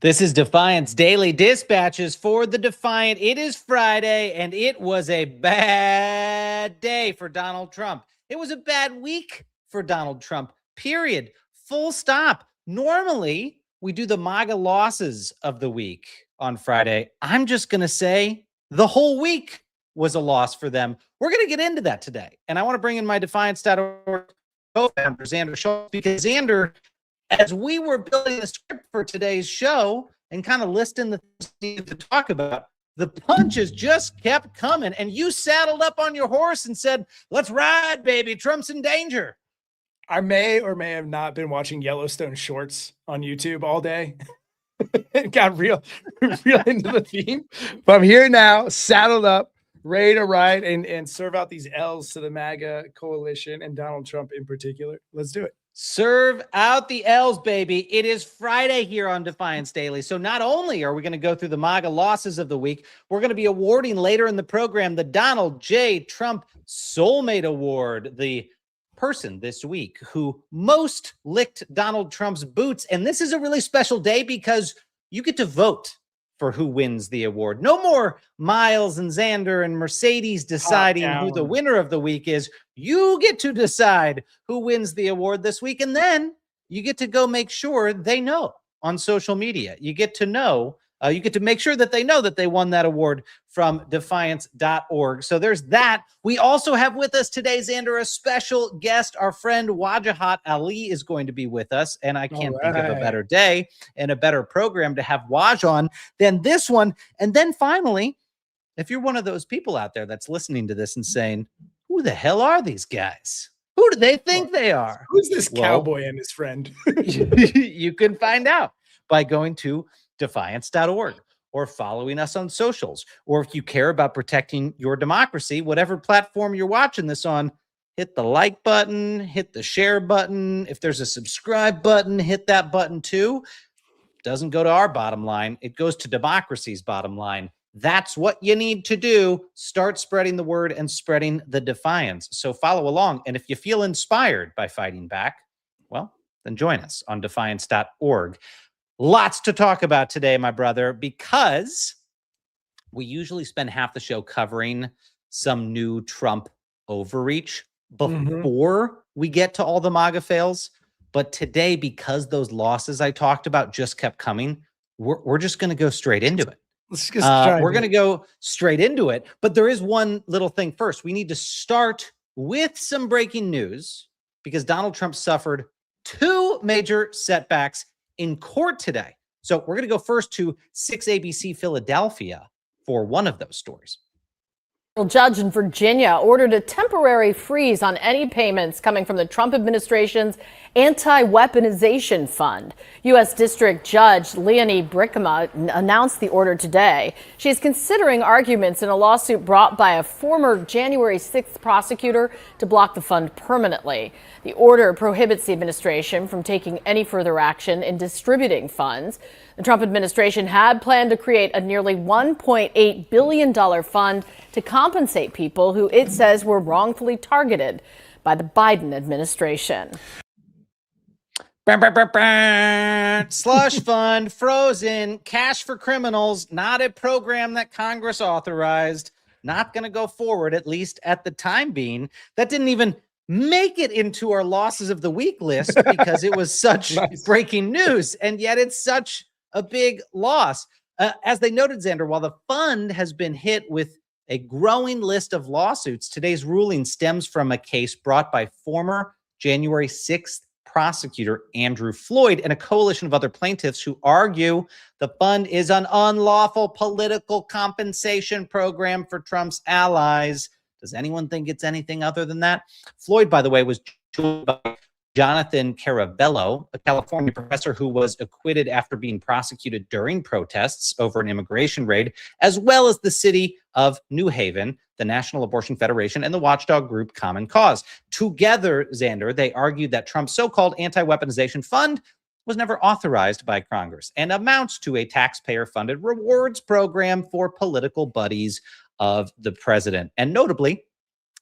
This is Defiance Daily Dispatches for the Defiant. It is Friday, and it was a bad day for Donald Trump. It was a bad week for Donald Trump, period. Full stop. Normally, we do the MAGA losses of the week on Friday. I'm just going to say the whole week was a loss for them. We're going to get into that today. And I want to bring in my Defiance.org co-founder, Xander Schultz, because Xander, as we were building the script for today's show and kind of listing the things to talk about, the punches just kept coming. And you saddled up on your horse and said, let's ride, baby. Trump's in danger. I may or may have not been watching Yellowstone shorts on YouTube all day. It got real into the theme. But I'm here now, saddled up, ready to ride and serve out these L's to the MAGA coalition and Donald Trump in particular. Let's do it. Serve out the L's, baby. It is Friday here on Defiance Daily. So not only are we going to go through the MAGA losses of the week, we're going to be awarding later in the program the Donald J. Trump Solemate Award, the person this week who most licked Donald Trump's boots. And this is a really special day because you get to vote for who wins the award. No more Miles and Xander and Mercedes deciding who the winner of the week is. You get to decide who wins the award this week. And then you get to go make sure they know on social media. You get to know, you get to make sure that they know that they won that award from defiance.org. So there's that. We also have with us today, Xander, a special guest. Our friend Wajahat Ali is going to be with us. And I can't think of a better day and a better program to have Waj on than this one. And then finally, if you're one of those people out there that's listening to this and saying, who the hell are these guys? Who do they think they are? Who's this cowboy and his friend? You can find out by going to defiance.org or following us on socials. Or if you care about protecting your democracy, whatever platform you're watching this on, hit the like button, hit the share button. If there's a subscribe button, hit that button too. It doesn't go to our bottom line. It goes to democracy's bottom line. That's what you need to do. Start spreading the word and spreading the defiance. So follow along. And if you feel inspired by fighting back, well, then join us on defiance.org. Lots to talk about today, my brother, because we usually spend half the show covering some new Trump overreach before we get to all the MAGA fails. But today, because those losses I talked about just kept coming, we're just going to go straight into it. We're going to go straight into it. But there is one little thing first. We need to start with some breaking news because Donald Trump suffered two major setbacks in court today. So we're going to go first to 6 ABC Philadelphia for one of those stories. A judge in Virginia ordered a temporary freeze on any payments coming from the Trump administration's anti-weaponization fund. U.S. District Judge Leonie Brickema announced the order today. She's considering arguments in a lawsuit brought by a former January 6th prosecutor to block the fund permanently. The order prohibits the administration from taking any further action in distributing funds. The Trump administration had planned to create a nearly $1.8 billion fund to compensate people who it says were wrongfully targeted by the Biden administration. Slush fund, frozen, cash for criminals, not a program that Congress authorized, not going to go forward, at least at the time being. That didn't even make it into our losses of the week list because it was such breaking news. And yet it's such a big loss. As they noted, Xander, while the fund has been hit with a growing list of lawsuits, today's ruling stems from a case brought by former January 6th prosecutor Andrew Floyd and a coalition of other plaintiffs who argue the fund is an unlawful political compensation program for Trump's allies. Does anyone think it's anything other than that? Floyd, by the way, was joined by Jonathan Caravello, a California professor who was acquitted after being prosecuted during protests over an immigration raid, as well as the city of New Haven, the National Abortion Federation, and the watchdog group Common Cause. Together, Xander, they argued that Trump's so-called anti-weaponization fund was never authorized by Congress and amounts to a taxpayer-funded rewards program for political buddies of the president. And notably,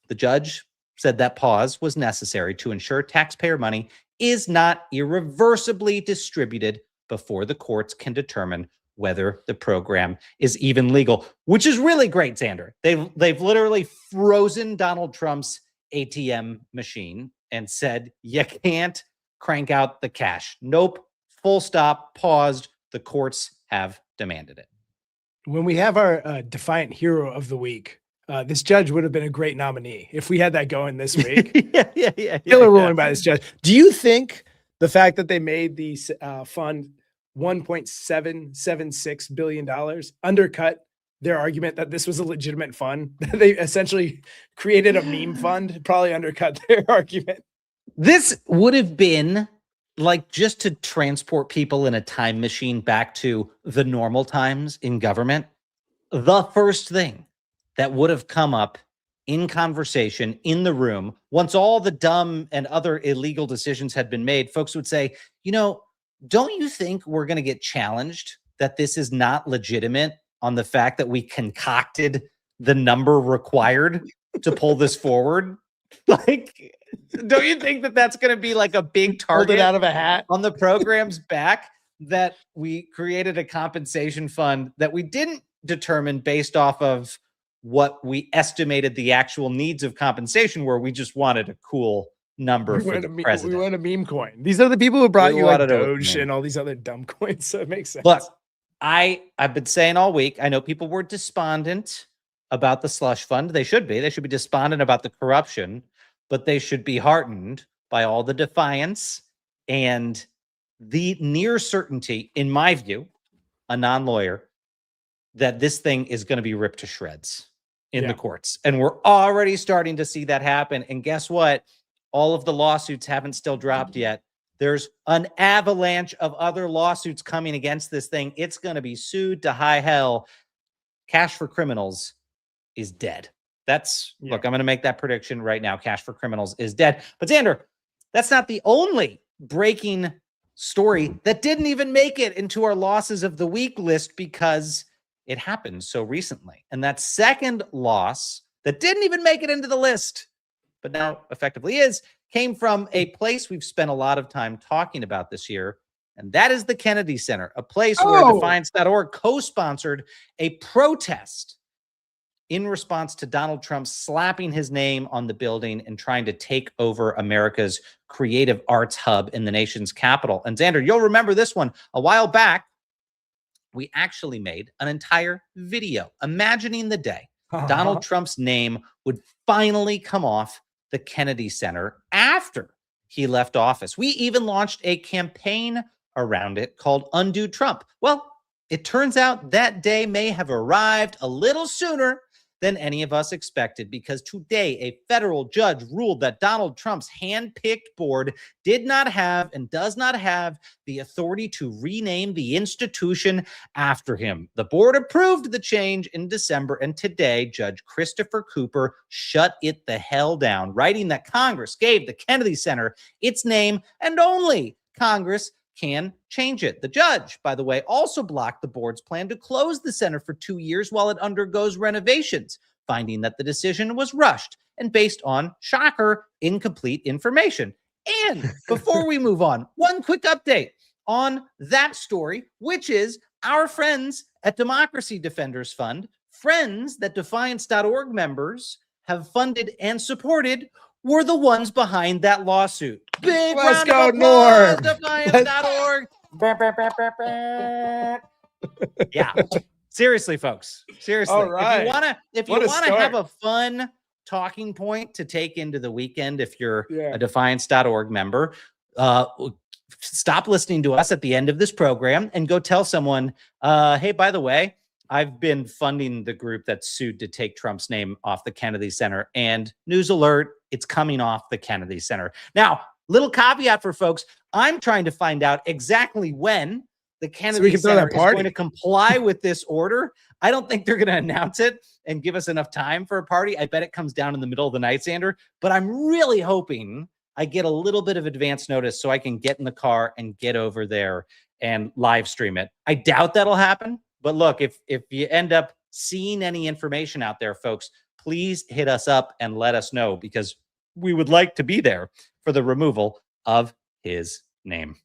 the judge said that pause was necessary to ensure taxpayer money is not irreversibly distributed before the courts can determine whether the program is even legal, which is really great, Xander. They've literally frozen Donald Trump's ATM machine and said, you can't crank out the cash. Nope. Full stop. Paused. The courts have demanded it. When we have our Defiant Hero of the Week, this judge would have been a great nominee if we had that going this week. Killer ruling by this judge. Do you think the fact that they made the fund $1.776 billion undercut their argument that this was a legitimate fund? They essentially created a meme fund, probably undercut their argument. This would have been like just to transport people in a time machine back to the normal times in government. The first thing that would have come up in conversation in the room, once all the dumb and other illegal decisions had been made, folks would say, you know, don't you think we're going to get challenged that this is not legitimate on the fact that we concocted the number required to pull this forward? Like, don't you think that that's going to be like a big target out of a hat on the program's back, that we created a compensation fund that we didn't determine based off of what we estimated the actual needs of compensation were? We just wanted a cool number for the president. We want a meme coin. These are the people who brought you like Doge meme and all these other dumb coins. So it makes sense. Look, I've been saying all week, I know people were despondent about the slush fund. They should be. They should be despondent about the corruption, but they should be heartened by all the defiance and the near certainty, in my view, a non-lawyer, that this thing is going to be ripped to shreds in the courts. And we're already starting to see that happen. And guess what? All of the lawsuits haven't still dropped yet. There's an avalanche of other lawsuits coming against this thing. It's going to be sued to high hell. Cash for Criminals is dead. Look, I'm going to make that prediction right now. Cash for Criminals is dead. But Xander, that's not the only breaking story that didn't even make it into our losses of the week list because it happened so recently. And that second loss that didn't even make it into the list, but now effectively came from a place we've spent a lot of time talking about this year, and that is the Kennedy Center, a place where Defiance.org co-sponsored a protest in response to Donald Trump slapping his name on the building and trying to take over America's creative arts hub in the nation's capital. And Xander, you'll remember this one. A while back, we actually made an entire video imagining the day Donald Trump's name would finally come off the Kennedy Center after he left office. We even launched a campaign around it called Undo Trump. Well, it turns out that day may have arrived a little sooner than any of us expected, because today a federal judge ruled that Donald Trump's hand-picked board did not have and does not have the authority to rename the institution after him. The board approved the change in December, and today Judge Christopher Cooper shut it the hell down, writing that Congress gave the Kennedy Center its name and only Congress can change it. The judge, by the way, also blocked the board's plan to close the center for 2 years while it undergoes renovations, finding that the decision was rushed and based on, shocker, incomplete information. And before we move on, one quick update on that story, which is our friends at Democracy Defenders Fund, friends that Defiance.org members have funded and supported, were the ones behind that lawsuit. Big Let's round go, of applause, Norm. Defiance.org. Yeah. Seriously, folks. Seriously. All right. If you wanna have a fun talking point to take into the weekend, if you're a Defiance.org member, stop listening to us at the end of this program and go tell someone, hey, by the way, I've been funding the group that sued to take Trump's name off the Kennedy Center, and news alert, it's coming off the Kennedy Center. Now, little caveat for folks, I'm trying to find out exactly when the Kennedy Center is going to comply with this order. I don't think they're going to announce it and give us enough time for a party. I bet it comes down in the middle of the night, Xander, but I'm really hoping I get a little bit of advance notice so I can get in the car and get over there and live stream it. I doubt that'll happen. But look, if you end up seeing any information out there, folks, please hit us up and let us know, because we would like to be there for the removal of his name.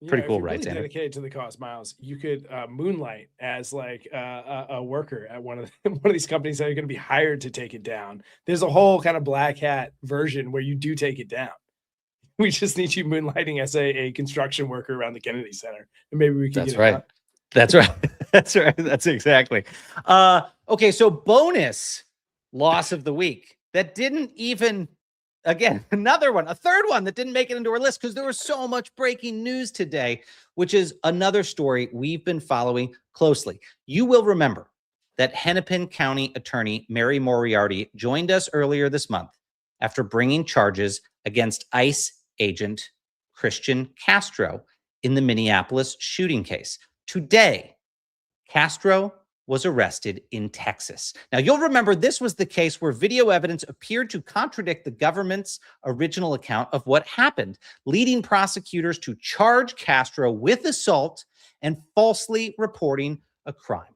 Pretty if cool, you're right, really Xander? dedicated to the cause, Miles, you could moonlight as like a worker at one of these companies that are going to be hired to take it down. There's a whole kind of black hat version where you do take it down. We just need you moonlighting as a construction worker around the Kennedy Center, and maybe we can. That's get right. it done. That's right. That's right. That's exactly. Okay, so bonus loss of the week that didn't even, again, another one, a third one that didn't make it into our list because there was so much breaking news today, which is another story we've been following closely. You will remember that Hennepin County Attorney Mary Moriarty joined us earlier this month after bringing charges against ICE agent Christian Castro in the Minneapolis shooting case. Today, Castro was arrested in Texas. Now, you'll remember this was the case where video evidence appeared to contradict the government's original account of what happened, leading prosecutors to charge Castro with assault and falsely reporting a crime.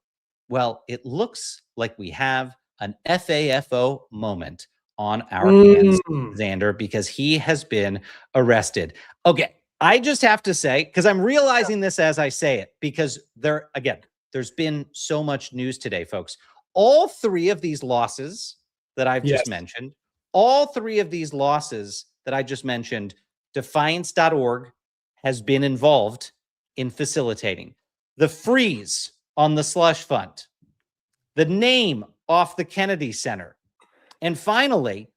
Well, it looks like we have an FAFO moment on our hands, Xander, because he has been arrested. Okay, I just have to say, because I'm realizing this as I say it, because there's been so much news today, folks. All three of these losses that I've just mentioned, Defiance.org has been involved in facilitating. The freeze on the slush fund, the name off the Kennedy Center, and finally,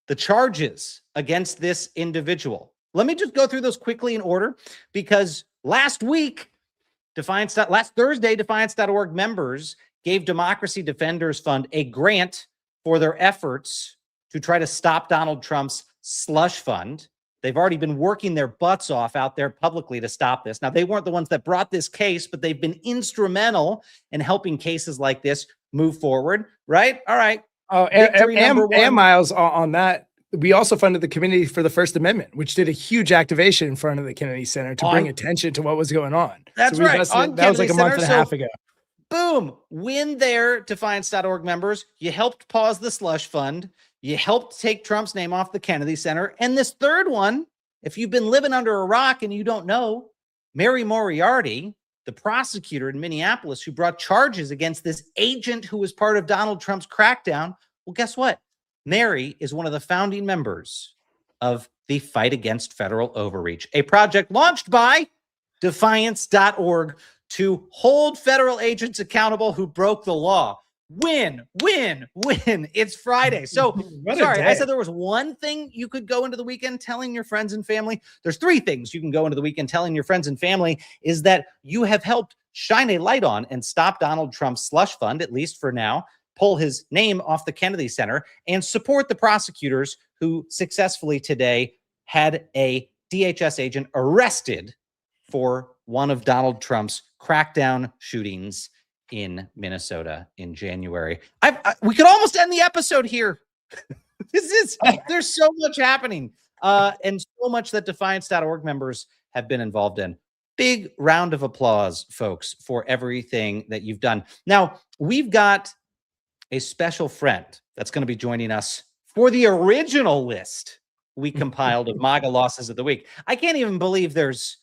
the charges against this individual. Let me just go through those quickly in order, because last Thursday, Defiance.org members gave Democracy Defenders Fund a grant for their efforts to try to stop Donald Trump's slush fund. They've already been working their butts off out there publicly to stop this. Now, they weren't the ones that brought this case, but they've been instrumental in helping cases like this move forward, right? All right. Oh, and Miles, on that, we also funded the Committee for the First Amendment, which did a huge activation in front of the Kennedy Center to bring attention to what was going on. That's right. That was like a month and a half ago. Boom. Win there, Defiance.org members. You helped pause the slush fund. You helped take Trump's name off the Kennedy Center. And this third one, if you've been living under a rock and you don't know, Mary Moriarty, the prosecutor in Minneapolis who brought charges against this agent who was part of Donald Trump's crackdown. Well, guess what? Mary is one of the founding members of the Fight Against Federal Overreach, a project launched by Defiance.org to hold federal agents accountable who broke the law. Win, win, win. It's Friday. So, sorry, I said there was one thing you could go into the weekend telling your friends and family. There's three things you can go into the weekend telling your friends and family is that you have helped shine a light on and stop Donald Trump's slush fund, at least for now, pull his name off the Kennedy Center, and support the prosecutors who successfully today had a DHS agent arrested for one of Donald Trump's crackdown shootings in Minnesota in January. We could almost end the episode here. There's so much happening and so much that Defiance.org members have been involved in. Big round of applause, folks, for everything that you've done. Now, we've got a special friend that's going to be joining us for the original list we compiled of MAGA losses of the week. I can't even believe there's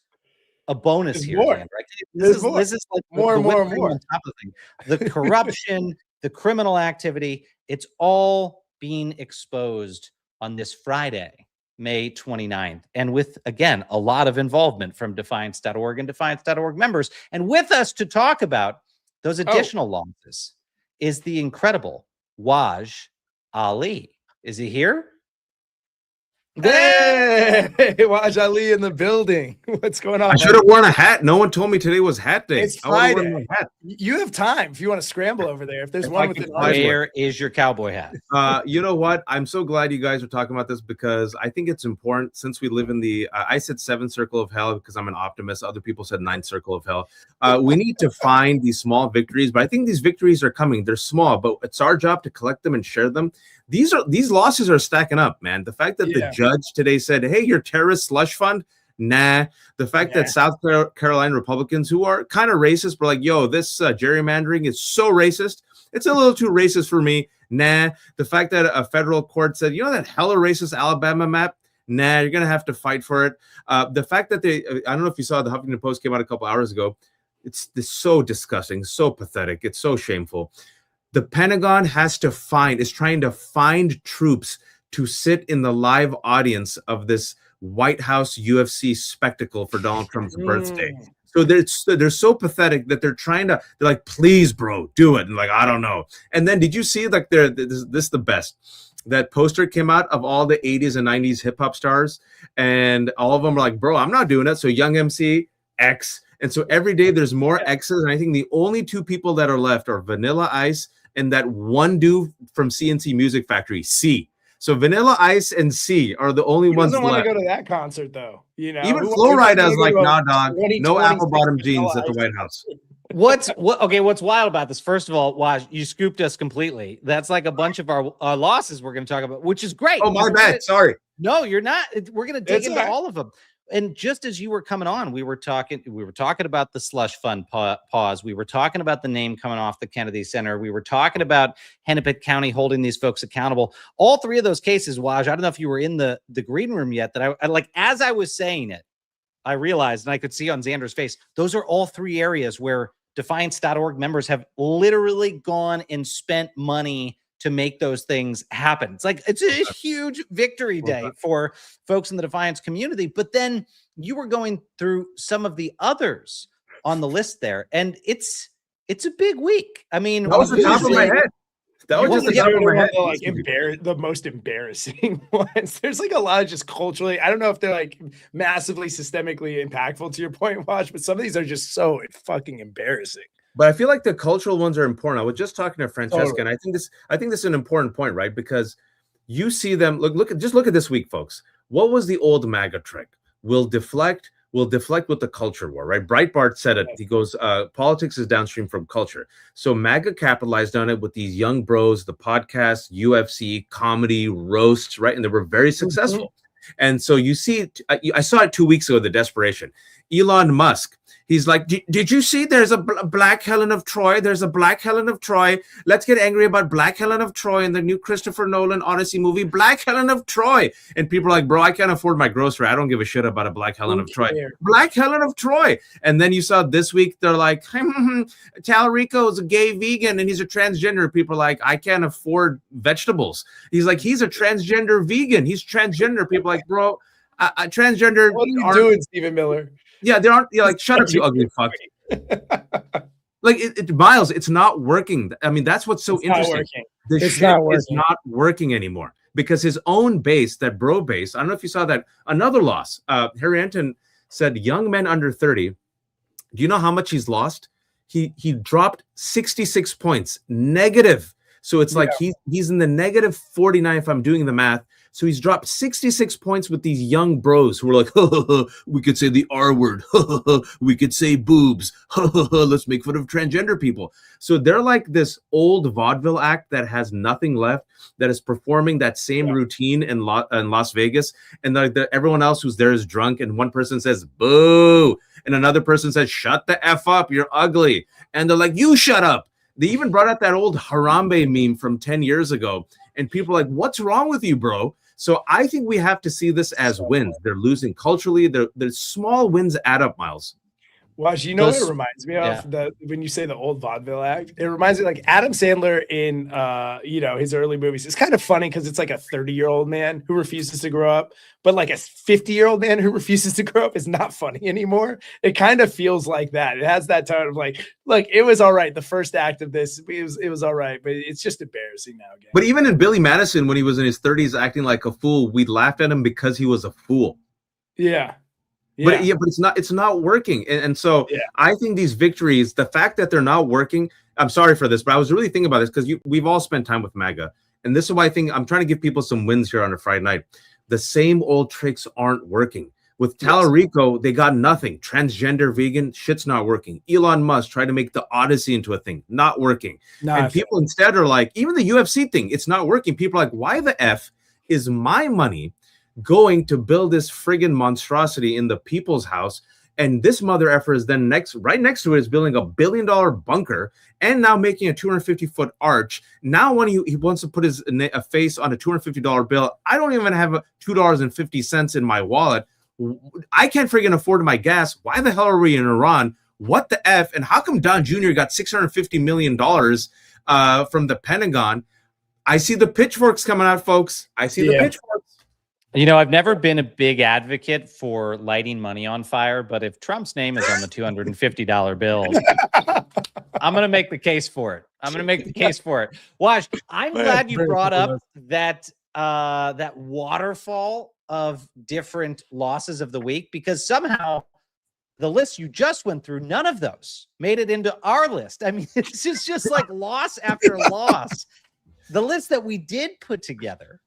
a bonus here. Right? This is like more and more on top of the thing. The corruption, the criminal activity, it's all being exposed on this Friday, May 29th. And with, again, a lot of involvement from Defiance.org and Defiance.org members. And with us to talk about those additional losses is the incredible Wajahat Ali. Is he here? Hey, Wajahat Ali in the building. What's going on? I should have worn a hat. No one told me today was hat day. It's Friday. You have time if you want to scramble over there. If there's one with where is your cowboy hat? You know what? I'm so glad you guys are talking about this because I think it's important since we live in the, I said 7th circle of hell because I'm an optimist. Other people said 9th circle of hell. We need to find these small victories, but I think these victories are coming. They're small, but it's our job to collect them and share them. These losses are stacking up, man. The fact that the judge today said, hey, your terrorist slush fund, nah. The fact that South Carolina Republicans who are kind of racist, but like, yo, this gerrymandering is so racist. It's a little too racist for me. Nah. The fact that a federal court said, you know, that hella racist Alabama map, Nah, you're gonna have to fight for it. The fact that I don't know if you saw the Huffington Post came out a couple hours ago. It's so disgusting, so pathetic. It's so shameful. The Pentagon is trying to find troops to sit in the live audience of this White House UFC spectacle for Donald Trump's birthday. So they're so pathetic that they're like, please, bro, do it. And like, I don't know. And then did you see like this is the best. That poster came out of all the 80s and 90s hip hop stars, and all of them were like, bro, I'm not doing it. So Young MC, X. And so every day there's more X's. And I think the only two people that are left are Vanilla Ice and that one dude from CNC Music Factory, C. So Vanilla Ice and C are the only ones left. I don't want to go to that concert though. You know, even Flo Rida's like, nah, dog, no apple bottom jeans at the White House. What's wild about this? First of all, Waj, you scooped us completely. That's like a bunch of our losses we're going to talk about, which is great. Oh, my bad. Sorry. No, you're not. We're going to dig into all of them. And just as you were coming on, we were talking about the slush fund pause. We were talking about the name coming off the Kennedy Center. We were talking about Hennepin County holding these folks accountable. All three of those cases, Waj, I don't know if you were in the green room yet, that I like, as I was saying it, I realized, and I could see on Xander's face, those are all three areas where Defiance.org members have literally gone and spent money to make those things happen. It's like, it's a huge victory day for folks in the Defiance community. But then you were going through some of the others on the list there, and it's a big week. I mean, that was the top of my head. That was just the top of my head. Like the most embarrassing ones. There's like a lot of just culturally, I don't know if they're like massively systemically impactful to your point, Watch, but some of these are just so fucking embarrassing. But I feel like the cultural ones are important. I was just talking to Francesca, and I think this is an important point, right? Because you see them look at this week, folks. What was the old MAGA trick? We'll deflect with the culture war, right? Breitbart said it. He goes, politics is downstream from culture. So MAGA capitalized on it with these young bros, the podcast, UFC, comedy, roasts, right? And they were very successful. And so you see, I saw it 2 weeks ago, the desperation. Elon Musk, he's like, did you see there's a Black Helen of Troy? There's a Black Helen of Troy. Let's get angry about Black Helen of Troy in the new Christopher Nolan Odyssey movie, Black Helen of Troy. And people are like, bro, I can't afford my grocery. I don't give a shit about a Black Helen of Troy. Black Helen of Troy. And then you saw this week, they're like, Talarico is a gay vegan and he's a transgender. People are like, I can't afford vegetables. He's like, he's a transgender vegan. He's transgender. People are like, bro, transgender. What are you doing, Stephen Miller? Yeah, they aren't. Like, shut up, you ugly fuck. Like, Miles, it's not working. I mean, that's what's so interesting. The shit is not working anymore because his own base, that bro base. I don't know if you saw that. Another loss. Harry Anton said, young men under 30. Do you know how much he's lost? He dropped 66 points negative. So it's like he's in the negative 49 if I'm doing the math. So he's dropped 66 points with these young bros who are like, we could say the R word. We could say boobs. Let's make fun of transgender people. So they're like this old vaudeville act that has nothing left, that is performing that same routine in Las Vegas. And like everyone else who's there is drunk. And one person says, boo. And another person says, shut the F up. You're ugly. And they're like, you shut up. They even brought out that old Harambe meme from 10 years ago. And people are like, what's wrong with you, bro? So I think we have to see this as wins. They're losing culturally. The small wins add up, Miles. Well, you know what it reminds me of? When you say the old vaudeville act, it reminds me like Adam Sandler in his early movies. It's kind of funny because it's like a 30-year-old man who refuses to grow up, but like a 50-year-old man who refuses to grow up is not funny anymore. It kind of feels like that. It has that tone of like, look, it was all right. The first act of this, it was all right, but it's just embarrassing now again. But even in Billy Madison, when he was in his 30s acting like a fool, we laughed at him because he was a fool. Yeah. But it's not working. And so I think these victories, the fact that they're not working, I'm sorry for this, but I was really thinking about this because we've all spent time with MAGA. And this is why I think I'm trying to give people some wins here on a Friday night. The same old tricks aren't working. With Talarico, they got nothing. Transgender, vegan, shit's not working. Elon Musk tried to make the Odyssey into a thing, not working. And people instead are like, even the UFC thing, it's not working. People are like, why the F is my money going to build this friggin' monstrosity in the people's house And this mother effer is then right next to it is building $1 billion bunker and now making a 250-foot arch. Now when he wants to put his a face on a $250 bill, I don't even have $2.50 in my wallet. I can't friggin' afford my gas. Why the hell are we in Iran? What the F? And how come Don Jr. got $650 million from the Pentagon? I see the pitchforks coming out, folks. I see the pitchforks. You know, I've never been a big advocate for lighting money on fire, but if Trump's name is on the $250 bills, I'm going to make the case for it. Waj, I'm glad you brought up that that waterfall of different losses of the week, because somehow the list you just went through, none of those made it into our list. I mean, it's just like loss after loss. The list that we did put together,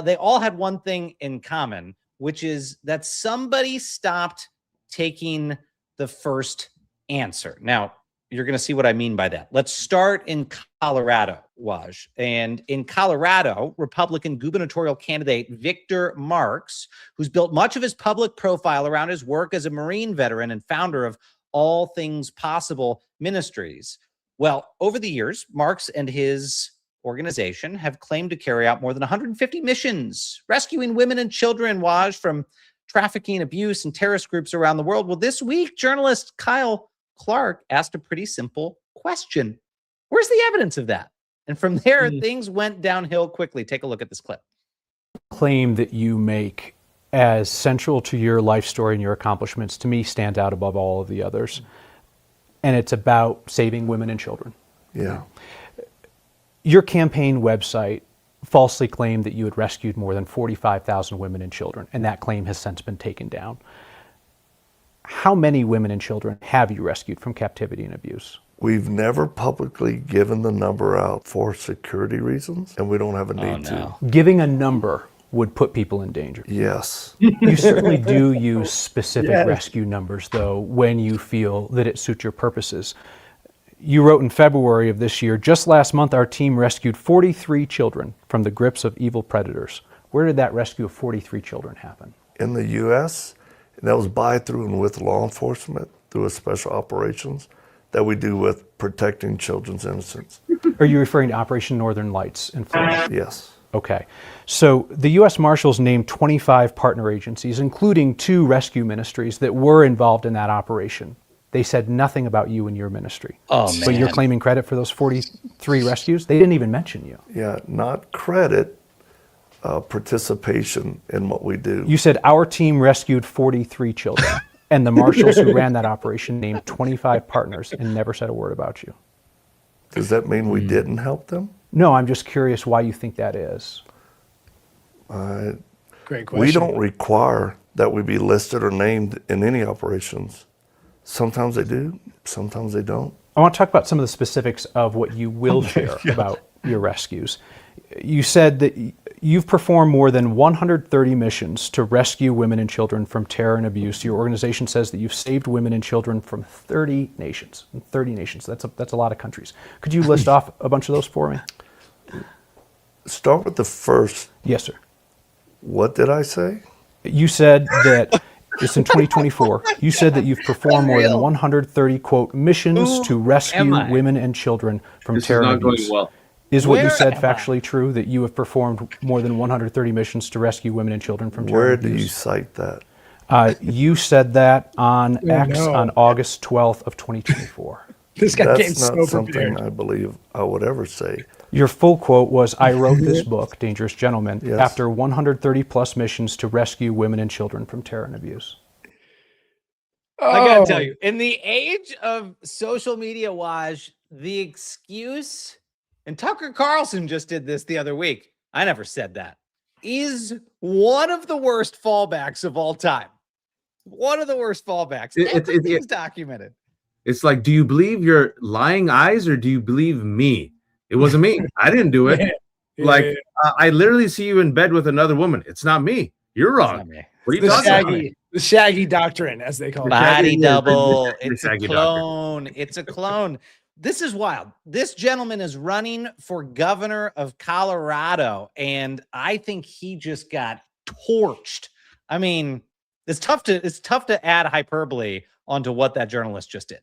they all had one thing in common, which is that somebody stopped taking the first answer. Now, you're going to see what I mean by that. Let's start in Colorado, Waj. And in Colorado, Republican gubernatorial candidate Victor Marx, who's built much of his public profile around his work as a Marine veteran and founder of All Things Possible Ministries. Well, over the years, Marx and his organization have claimed to carry out more than 150 missions, rescuing women and children, Waj, from trafficking, abuse, and terrorist groups around the world. Well, this week, journalist Kyle Clark asked a pretty simple question. Where's the evidence of that? And from there, things went downhill quickly. Take a look at this clip. Claim that you make as central to your life story and your accomplishments, to me, stand out above all of the others. And it's about saving women and children. Yeah. Your campaign website falsely claimed that you had rescued more than 45,000 women and children, and that claim has since been taken down. How many women and children have you rescued from captivity and abuse? We've never publicly given the number out for security reasons, and we don't have a need to. Giving a number would put people in danger. Yes. You certainly do use specific rescue numbers, though, when you feel that it suits your purposes. You wrote in February of this year, just last month, our team rescued 43 children from the grips of evil predators. Where did that rescue of 43 children happen? In the U.S., and that was by, through, and with law enforcement through a special operations that we do with protecting children's innocence. Are you referring to Operation Northern Lights in Florida? Yes. Okay. So the U.S. Marshals named 25 partner agencies, including 2 rescue ministries that were involved in that operation. They said nothing about you and your ministry. Oh, man. But you're claiming credit for those 43 rescues? They didn't even mention you. Yeah, not credit, participation in what we do. You said our team rescued 43 children, and the marshals who ran that operation named 25 partners and never said a word about you. Does that mean we didn't help them? No, I'm just curious why you think that is. Great question. We don't require that we be listed or named in any operations. Sometimes they do, sometimes they don't. I want to talk about some of the specifics of what you will share about your rescues. You said that you've performed more than 130 missions to rescue women and children from terror and abuse. Your organization says that you've saved women and children from 30 nations. 30 nations, that's a lot of countries. Could you list off a bunch of those for me? Start with the first. Yes, sir. What did I say? You said that it's in 2024. You said that you've performed more than 130, quote, missions to rescue women and children from terror and abuse. Is what you said factually true, that you have performed more than 130 missions to rescue women and children from terror and abuse? Where do you cite that? You said that on X on August 12th of 2024. This guy came That's so not something prepared. I believe I would ever say. Your full quote was, I wrote this book, Dangerous Gentlemen, Yes. after 130 plus missions to rescue women and children from terror and abuse. I gotta tell you, in the age of social media, Waj, the excuse, and Tucker Carlson just did this the other week, I never said that, is one of the worst fallbacks of all time. One of the worst fallbacks. Everything's documented. It's like, do you believe your lying eyes or do you believe me? It wasn't me. I didn't do it. Like, I literally see you in bed with another woman. It's not me. You're wrong. What are you talking about? The Shaggy Doctrine, as they call it. Body double. It's a Shaggy clone. It's a clone. This is wild. This gentleman is running for governor of Colorado, and I think he just got torched. I mean, It's tough to add hyperbole onto what that journalist just did.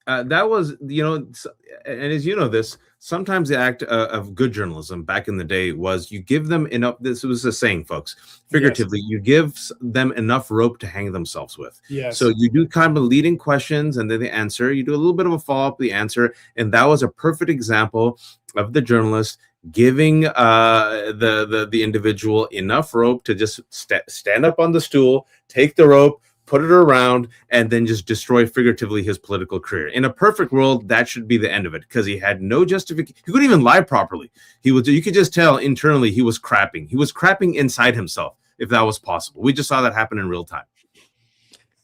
That was, and as you know this, sometimes the act of good journalism back in the day was you give them enough, this was a saying, folks, figuratively, you give them enough rope to hang themselves with. Yes. So you do kind of leading questions and then the answer, you do a little bit of a follow-up, the answer, and that was a perfect example of the journalist giving the individual enough rope to just stand up on the stool, take the rope, put it around, and then just destroy figuratively his political career. In a perfect world, that should be the end of it, because he had no justification. He couldn't even lie properly. You could just tell internally he was crapping. He was crapping inside himself, if that was possible. We just saw that happen in real time.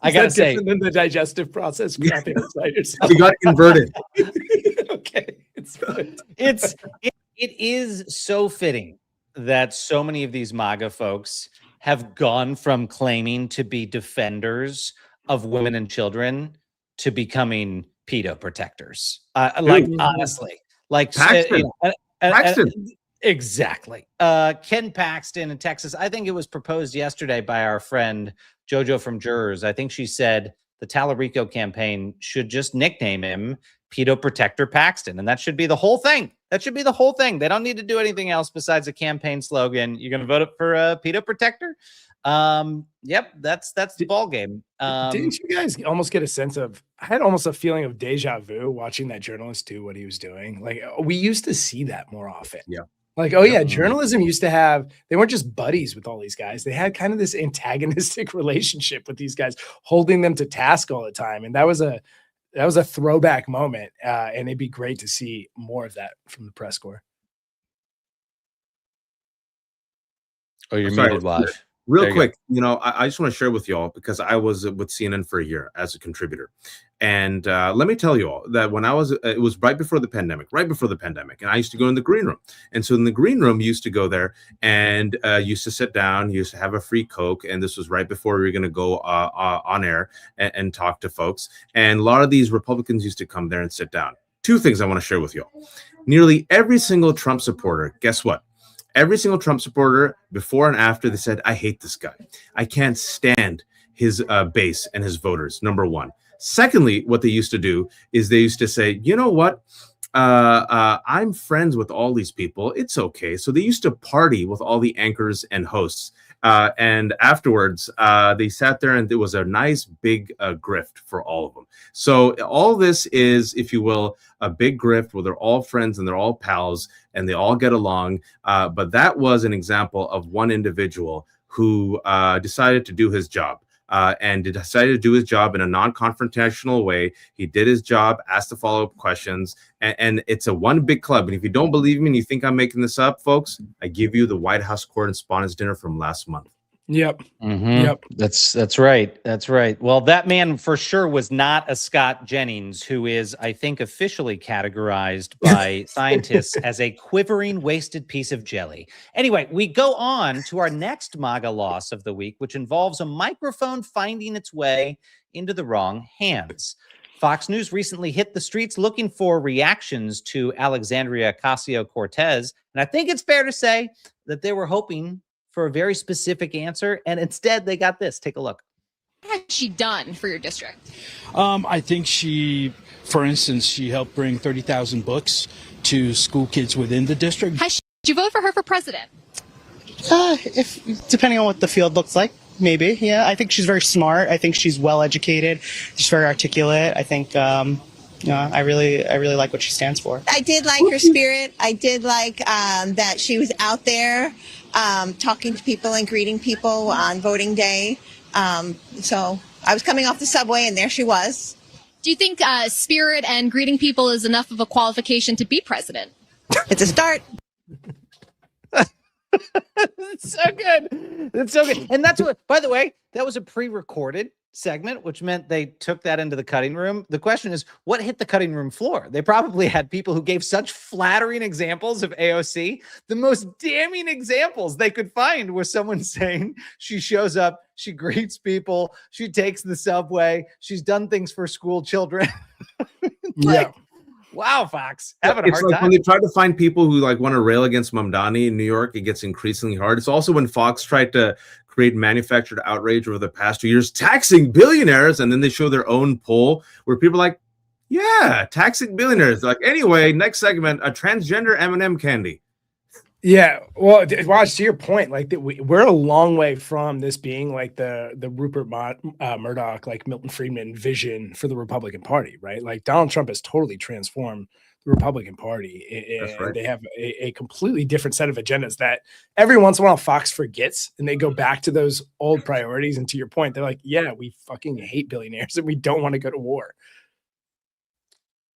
I gotta say, different than the digestive process, crapping inside yourself. He got inverted. Okay, it's fine. It is so fitting that so many of these MAGA folks have gone from claiming to be defenders of women and children to becoming pedo protectors. Honestly, Paxton. Paxton. Exactly. Ken Paxton in Texas. I think it was proposed yesterday by our friend JoJo from Jurors. I think she said the Tallarico campaign should just nickname him Pedo Protector Paxton, and that should be the whole thing. That should be the whole thing. They don't need to do anything else besides a campaign slogan. You're going to vote for a Pedo Protector? Yep, that's the ball game. Didn't you guys almost get a sense of? I had almost a feeling of deja vu watching that journalist do what he was doing. Like, we used to see that more often. Yeah. Like, oh yeah, journalism used to have, they weren't just buddies with all these guys. They had kind of this antagonistic relationship with these guys, holding them to task all the time. And that was a throwback moment. And it'd be great to see more of that from the press corps. Oh, you're Sorry, muted, Wash. Real quick, I just want to share with y'all, because I was with CNN for a year as a contributor. And let me tell you all that when it was right before the pandemic, and I used to go in the green room. And so in the green room, you used to go there and used to sit down, used to have a free Coke. And this was right before we were going to go on air and talk to folks. And a lot of these Republicans used to come there and sit down. Two things I want to share with y'all. Nearly every single Trump supporter, guess what? Every single Trump supporter, before and after, they said, I hate this guy. I can't stand his base and his voters, number one. Secondly, what they used to do is they used to say, you know what? I'm friends with all these people. It's okay. So they used to party with all the anchors and hosts. And afterwards, they sat there, and it was a nice big grift for all of them. So all this is, if you will, a big grift where they're all friends and they're all pals and they all get along. But that was an example of one individual who decided to do his job. And decided to do his job in a non-confrontational way. He did his job, asked the follow-up questions, and it's a one big club. And if you don't believe me and you think I'm making this up, folks, I give you the White House Correspondents' Dinner from last month. Yep. Yep. That's right. That's right. Well, that man for sure was not a Scott Jennings, who is, I think, officially categorized by scientists as a quivering, wasted piece of jelly. Anyway, we go on to our next MAGA loss of the week, which involves a microphone finding its way into the wrong hands. Fox News recently hit the streets looking for reactions to Alexandria Ocasio-Cortez, and I think it's fair to say that they were hoping for a very specific answer, and instead they got this. Take a look. What has she done for your district? I think for instance, she helped bring 30,000 books to school kids within the district. Did you vote for her for president? If depending on what the field looks like, maybe. Yeah, I think she's very smart. I think she's well educated. She's very articulate. I think I really like what she stands for. I did like her spirit. I did like that she was out there talking to people and greeting people on voting day. So I was coming off the subway and there she was. Do you think spirit and greeting people is enough of a qualification to be president? It's a start. It's so good. It's so good. And that's what, by the way, that was a pre-recorded segment, which meant they took that into the cutting room. The question is, what hit the cutting room floor? They probably had people who gave such flattering examples of AOC. The most damning examples they could find was someone saying she shows up, she greets people, she takes the subway, she's done things for school children. Yeah. Wow, Fox, having a hard time. When they try to find people who want to rail against Mamdani in New York, it gets increasingly hard. It's also when Fox tried to create manufactured outrage over the past 2 years, taxing billionaires. And then they show their own poll where people are like, yeah, taxing billionaires. They're like, anyway, next segment, a transgender M&M candy. Yeah, well, Watch, to your point, like we're a long way from this being like the Rupert Murdoch, like Milton Friedman vision for the Republican Party, right? Like Donald Trump has totally transformed the Republican Party, and right. they have a completely different set of agendas that every once in a while Fox forgets, and they go back to those old priorities. And to your point, they're like, yeah, we fucking hate billionaires and we don't want to go to war.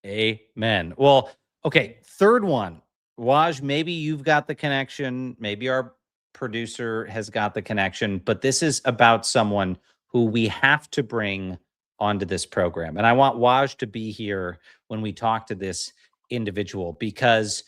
Amen. Well, okay, third one. Waj, maybe you've got the connection. Maybe our producer has got the connection, but this is about someone who we have to bring onto this program. And I want Waj to be here when we talk to this individual, because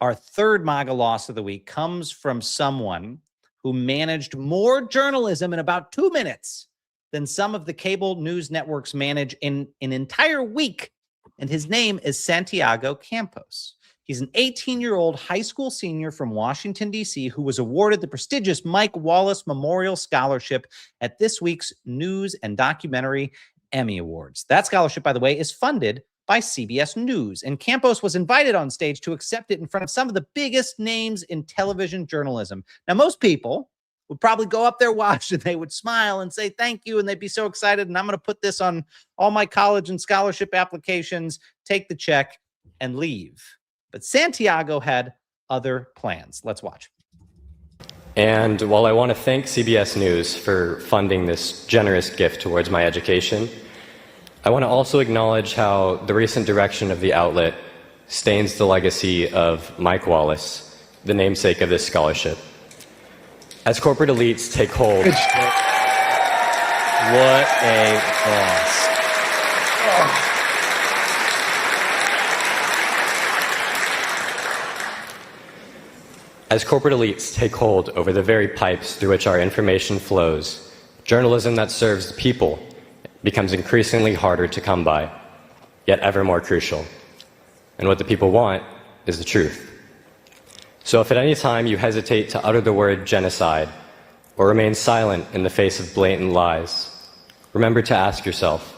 our third MAGA loss of the week comes from someone who managed more journalism in about 2 minutes than some of the cable news networks manage in an entire week. And his name is Santiago Campos. He's an 18-year-old high school senior from Washington, D.C., who was awarded the prestigious Mike Wallace Memorial Scholarship at this week's News and Documentary Emmy Awards. That scholarship, by the way, is funded by CBS News, and Campos was invited on stage to accept it in front of some of the biggest names in television journalism. Now, most people would probably go up there, watch, and they would smile and say thank you, and they'd be so excited, and I'm going to put this on all my college and scholarship applications, take the check, and leave. But Santiago had other plans. Let's watch. And while I want to thank CBS News for funding this generous gift towards my education, I want to also acknowledge how the recent direction of the outlet stains the legacy of Mike Wallace, the namesake of this scholarship. As corporate elites take hold... What a boss. As corporate elites take hold over the very pipes through which our information flows, journalism that serves the people becomes increasingly harder to come by, yet ever more crucial. And what the people want is the truth. So if at any time you hesitate to utter the word genocide or remain silent in the face of blatant lies, remember to ask yourself,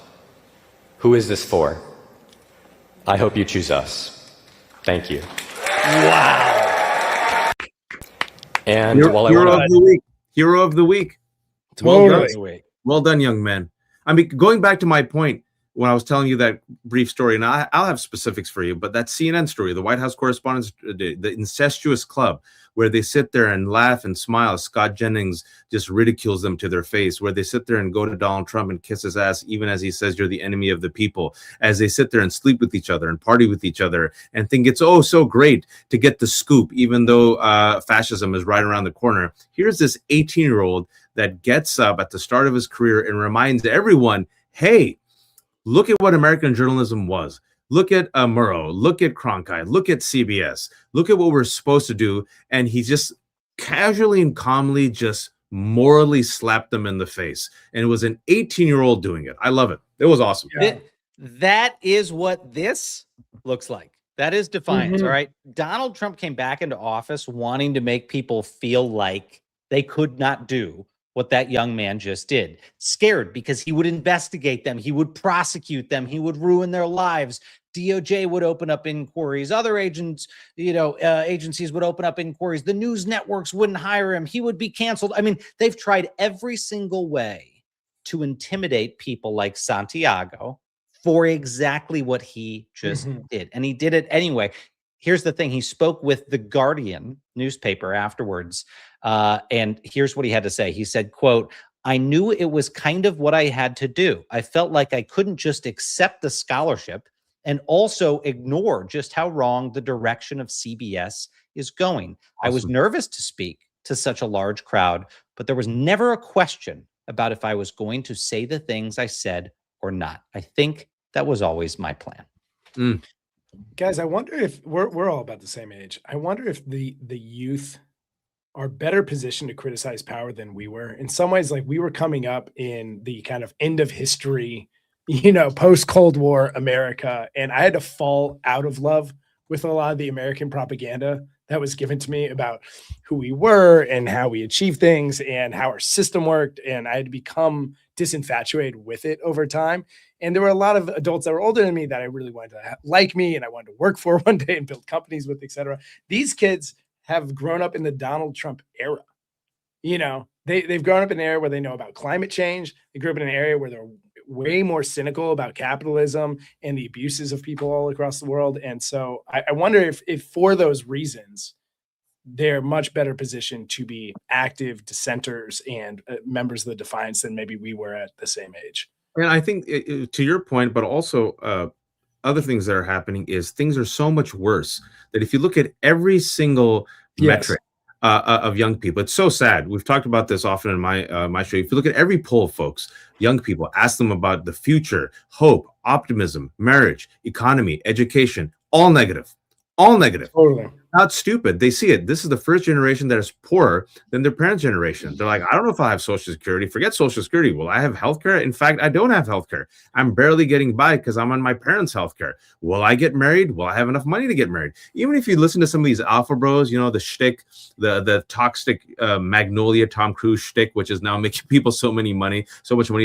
who is this for? I hope you choose us. Thank you. Wow. And while I Hero of the week. Hero of the week. Totally. Well done, young man. I mean, going back to my point when I was telling you that brief story, and I'll have specifics for you, but that CNN story, the White House Correspondents' Day, the incestuous club, where they sit there and laugh and smile. Scott Jennings just ridicules them to their face, where they sit there and go to Donald Trump and kiss his ass, even as he says you're the enemy of the people, as they sit there and sleep with each other and party with each other and think it's oh so great to get the scoop, even though fascism is right around the corner. Here's this 18-year-old that gets up at the start of his career and reminds everyone, hey, look at what American journalism was. Look at Murrow, look at Cronkite, look at CBS, look at what we're supposed to do. And he just casually and calmly just morally slapped them in the face. And it was an 18-year-old doing it. I love it. It was awesome. Yeah. That is what this looks like. That is defiance, all right? Donald Trump came back into office wanting to make people feel like they could not do what that young man just did. Scared because he would investigate them. He would prosecute them. He would ruin their lives. DOJ would open up inquiries. Other agents, agencies would open up inquiries. The news networks wouldn't hire him. He would be canceled. I mean, they've tried every single way to intimidate people like Santiago for exactly what he just did. And he did it anyway. Here's the thing. He spoke with the Guardian newspaper afterwards. And here's what he had to say. He said, quote, I knew it was kind of what I had to do. I felt like I couldn't just accept the scholarship and also ignore just how wrong the direction of CBS is going. Awesome. I was nervous to speak to such a large crowd, but there was never a question about if I was going to say the things I said or not. I think that was always my plan. Guys, I wonder if we're all about the same age. I wonder if the youth are better positioned to criticize power than we were. In some ways, like we were coming up in the kind of end of history, post-Cold War America, and I had to fall out of love with a lot of the American propaganda that was given to me about who we were and how we achieved things and how our system worked. And I had become disinfatuated with it over time. And there were a lot of adults that were older than me that I really wanted to like me and I wanted to work for one day and build companies with, etc. These kids have grown up in the Donald Trump era. You know, they've grown up in an area where they know about climate change. They grew up in an area where they're way more cynical about capitalism and the abuses of people all across the world. And so I wonder if for those reasons, they're much better positioned to be active dissenters and members of the Defiance than maybe we were at the same age. And I think to your point, but also other things that are happening is things are so much worse that if you look at every single metric of young people, it's so sad. We've talked about this often in my show. If you look at every poll, folks, young people, ask them about the future, hope, optimism, marriage, economy, education, all negative. All negative. Totally. Not stupid. They see it. This is the first generation that is poorer than their parents' generation. They're like, I don't know if I have Social Security. Forget Social Security. Will I have healthcare? In fact, I don't have healthcare. I'm barely getting by because I'm on my parents' healthcare. Will I get married? Will I have enough money to get married? Even if you listen to some of these alpha bros, you know, the shtick, the toxic Magnolia Tom Cruise shtick, which is now making people so much money,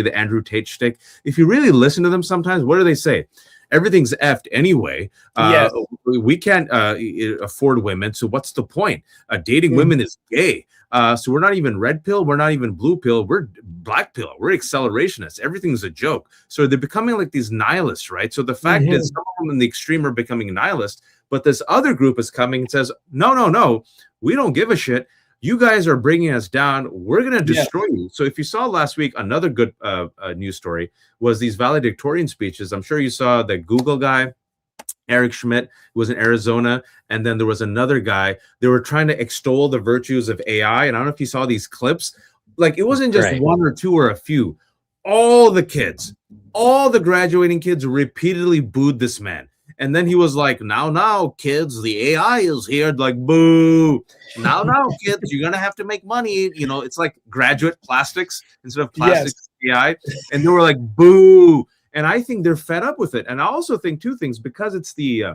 the Andrew Tate shtick. If you really listen to them sometimes, what do they say? Everything's effed anyway. Yes. We can't afford women. So what's the point? Dating women is gay. So we're not even red pill. We're not even blue pill. We're black pill. We're accelerationists. Everything's a joke. So they're becoming like these nihilists, right? So the fact is some of them in the extreme are becoming nihilist, but this other group is coming and says, no, we don't give a shit. You guys are bringing us down. We're going to destroy you. So if you saw last week, another good news story was these valedictorian speeches. I'm sure you saw the Google guy, Eric Schmidt, who was in Arizona. And then there was another guy. They were trying to extol the virtues of AI. And I don't know if you saw these clips. Like, it wasn't just one or two or a few. All the kids, all the graduating kids repeatedly booed this man. And then he was like, now, kids, the AI is here. Like, boo. Now, kids, you're going to have to make money. You know, it's like graduate plastics instead of plastics AI. And they were like, boo. And I think they're fed up with it. And I also think two things, because it's the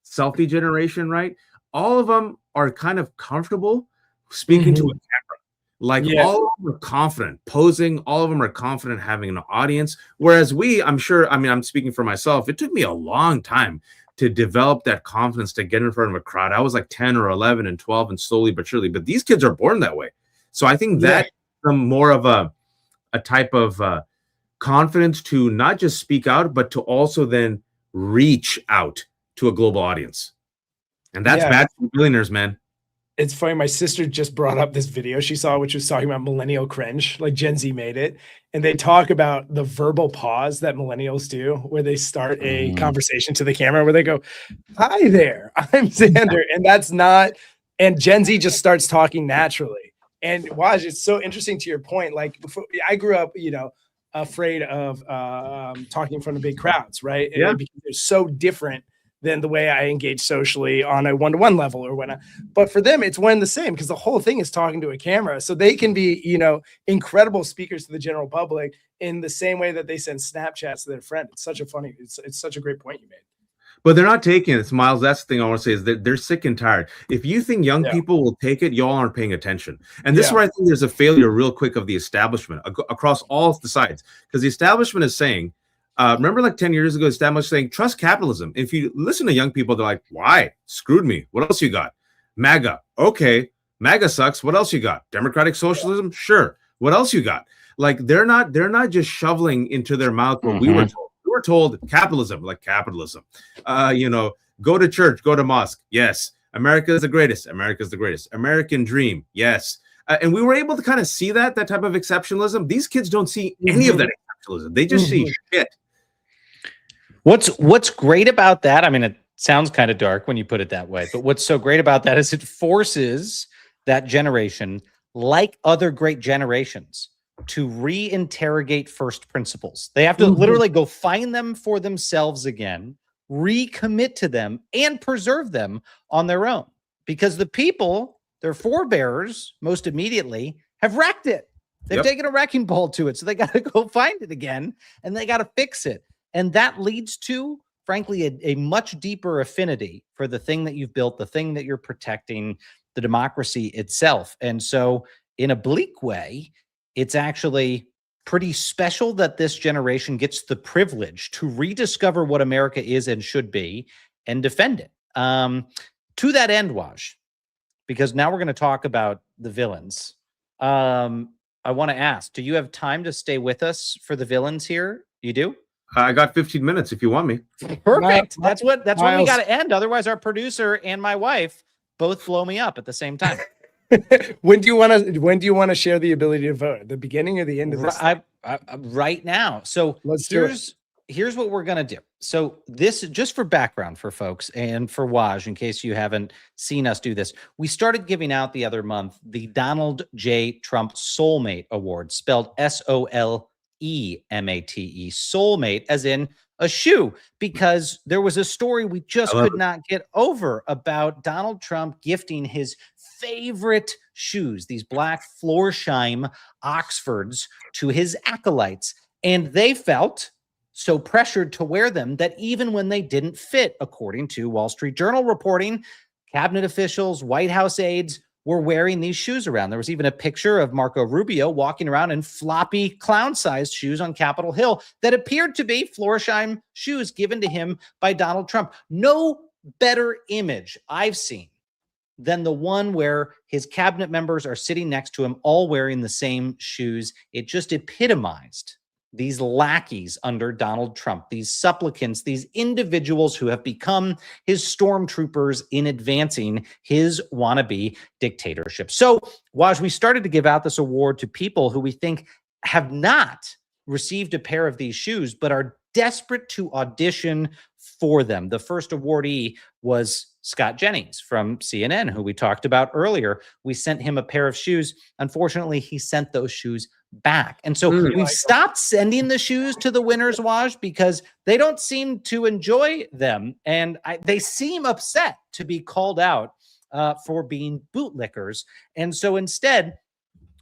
selfie generation, right? All of them are kind of comfortable speaking to a camera. Like all of them are confident posing. All of them are confident having an audience. Whereas I'm speaking for myself. It took me a long time to develop that confidence to get in front of a crowd. I was like 10 or 11 and 12 and slowly but surely. But these kids are born that way. So I think that more of a type of confidence to not just speak out, but to also then reach out to a global audience. And that's bad for billionaires, man. It's funny. My sister just brought up this video she saw, which was talking about millennial cringe, like Gen Z made it. And they talk about the verbal pause that millennials do, where they start a conversation to the camera, where they go, "Hi there, I'm Xander." And that's not, and Gen Z just starts talking naturally. And Waj, it's so interesting to your point. Like, before, I grew up, afraid of talking in front of big crowds, right? Yeah. Because they're so different than the way I engage socially on a one-to-one level but for them, it's one and the same, because the whole thing is talking to a camera. So they can be, incredible speakers to the general public in the same way that they send Snapchats to their friend. It's such a great point you made. But they're not taking it. Miles, that's the thing I want to say is that they're sick and tired. If you think young people will take it, y'all aren't paying attention. And this is where I think there's a failure real quick of the establishment across all the sides. Because the establishment is saying, remember like 10 years ago, the establishment saying, trust capitalism. If you listen to young people, they're like, why? Screwed me. What else you got? MAGA. Okay. MAGA sucks. What else you got? Democratic socialism? Sure. What else you got? Like, they're not just shoveling into their mouth what we were told. We were told capitalism, like capitalism. Go to church, go to mosque. Yes. America is the greatest. America is the greatest. American dream. Yes. And we were able to kind of see that type of exceptionalism. These kids don't see any of that exceptionalism. They just see shit. What's great about that? I mean, it sounds kind of dark when you put it that way, but what's so great about that is it forces that generation, like other great generations, to reinterrogate first principles. They have to literally go find them for themselves again, recommit to them, and preserve them on their own. Because the people, their forebears, most immediately, have wrecked it. They've taken a wrecking ball to it. So they got to go find it again, and they got to fix it. And that leads to frankly, a much deeper affinity for the thing that you've built, the thing that you're protecting, the democracy itself. And so in a bleak way, it's actually pretty special that this generation gets the privilege to rediscover what America is and should be and defend it. To that end, Waj, because now we're going to talk about the villains. I want to ask, do you have time to stay with us for the villains here? You do? I got 15 minutes if you want me. Perfect. That's when we got to end. Otherwise, our producer and my wife both blow me up at the same time. When do you want to share the ability to vote? At the beginning or the end of this? Right now. So here's what we're going to do. So this, just for background for folks and for Waj, in case you haven't seen us do this, we started giving out the other month the Donald J. Trump Solemate Award, spelled Solemate, Solemate, as in a shoe, because there was a story we just could not get over about Donald Trump gifting his favorite shoes, these black Florsheim Oxfords, to his acolytes. And they felt so pressured to wear them that even when they didn't fit, according to Wall Street Journal reporting, cabinet officials, White House aides were wearing these shoes around. There was even a picture of Marco Rubio walking around in floppy clown-sized shoes on Capitol Hill that appeared to be Florsheim shoes given to him by Donald Trump. No better image I've seen than the one where his cabinet members are sitting next to him, all wearing the same shoes. It just epitomized these lackeys under Donald Trump, these supplicants, these individuals who have become his stormtroopers in advancing his wannabe dictatorship. So, Waj, we started to give out this award to people who we think have not received a pair of these shoes, but are desperate to audition for them. The first awardee was Scott Jennings from CNN, who we talked about earlier. We sent him a pair of shoes. Unfortunately, he sent those shoes back. And so we've stopped sending the shoes to the winners, Waj, because they don't seem to enjoy them. And they seem upset to be called out for being bootlickers. And so instead,